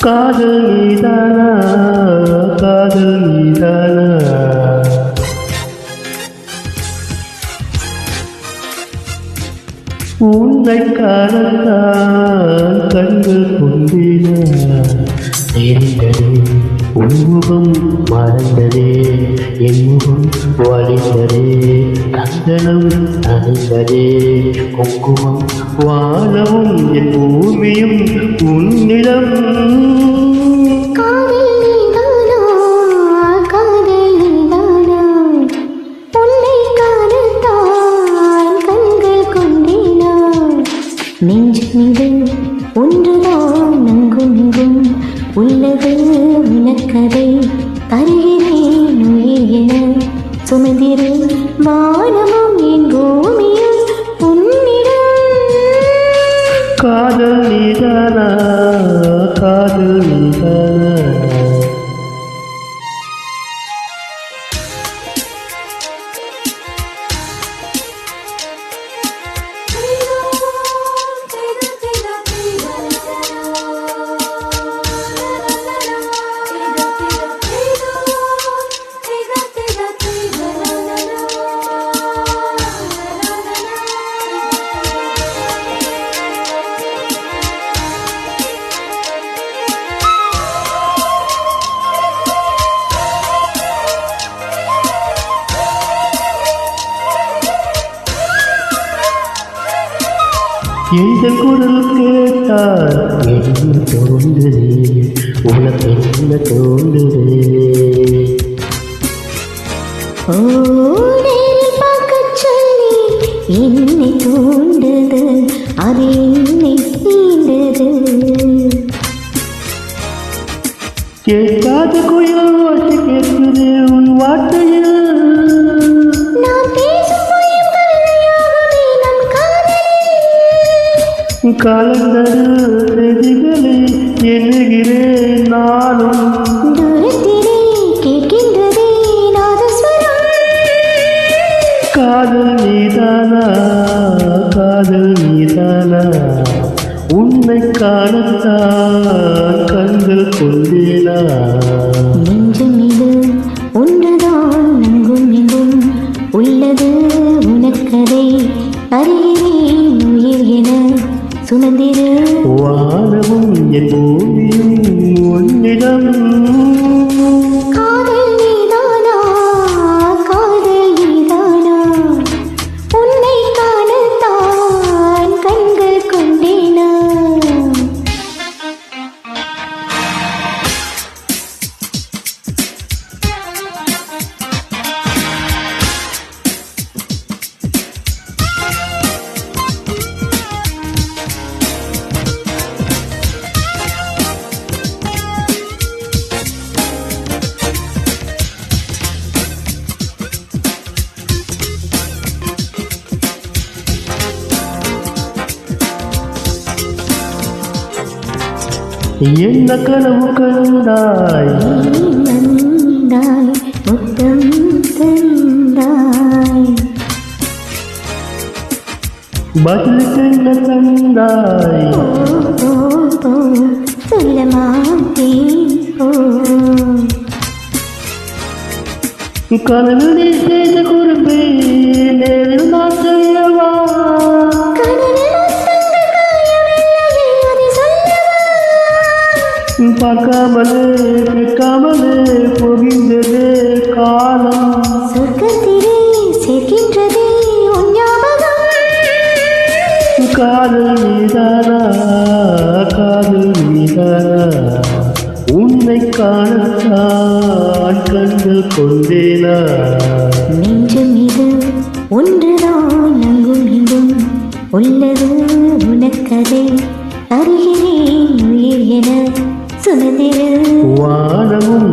காதல் நீதானா, காதல் நீதானா, உன்னை காணத்தான் கண்கள் கொண்டினா, தெரிந்ததே உன்முகம் மறந்ததே, என் முகம் வலிந்ததே, கந்தனம் நனைந்ததே, குங்குமம் வானமும் என் பூமியும் உன்னிடம். நெஞ்சினில் ஒன்றுதான் நங்கும் இங்கும் உள்ளது உனக்கதை தருகிறேன் உயிர் என சுமந்திரு வானமும் என் பூமியும் உன்னிடம். காதல் நீதானா, காதல் நீதானா, எந்த குரல் கேட்டால் என்ன தோன்றுதே, உனக்கு என்ன தோன்றுதே. பார்க்கச் சொல்லி என்னை தூண்டது, அது என்னை தீண்டது. கேட்காத குயில் ஓசை கேட்குது உன் வார்த்தையில், கலந்தது செய்திகளை எண்ணுகிறேன் நானும். தூரத்திலே கேட்கின்றதே நாதஸ்வரம். காதல் நீதானா, காதல் நீதானா, உன்னை காணத்தான் கண்கள் கொண்டேனா. நெஞ்சம் இது ஒன்றுதான் நங்கும் எங்கும் உள்ளது உனக்கதை அறிகிறேன் உயிர் என சுமந்திரு வானமும் என் பூமியும் உன்னிடம். காதல் நீதானா, காதல் நீதானா, உன்னை காணத்தான் கண்கள் கொண்டேனா. என்ன கனவு கண்டாய், நந்தாய் முத்தம் தந்தாய், பதிலுக்கு என்ன தந்தாய். சொல்ல மாட்டேன் கனவு நீ செய்த குறும்பை நேரில் நான் சொல்லவா. பார்க்காமலே கேட்காமலே போகின்றதே காலம். சொர்க்கத்திலே சேர்க்கின்றதே உன் ஞாபகம். காதல் நீதானா, காதல் நீதானா, உன்னை காணத்தான் கண்கள் கொண்டேனா. நெஞ்சம் இது ஒன்றுதான் அங்கும் இங்கும் உள்ளது உனக்கதை அறிகிறேன் உயிர் என சுமந்திரு வானமும்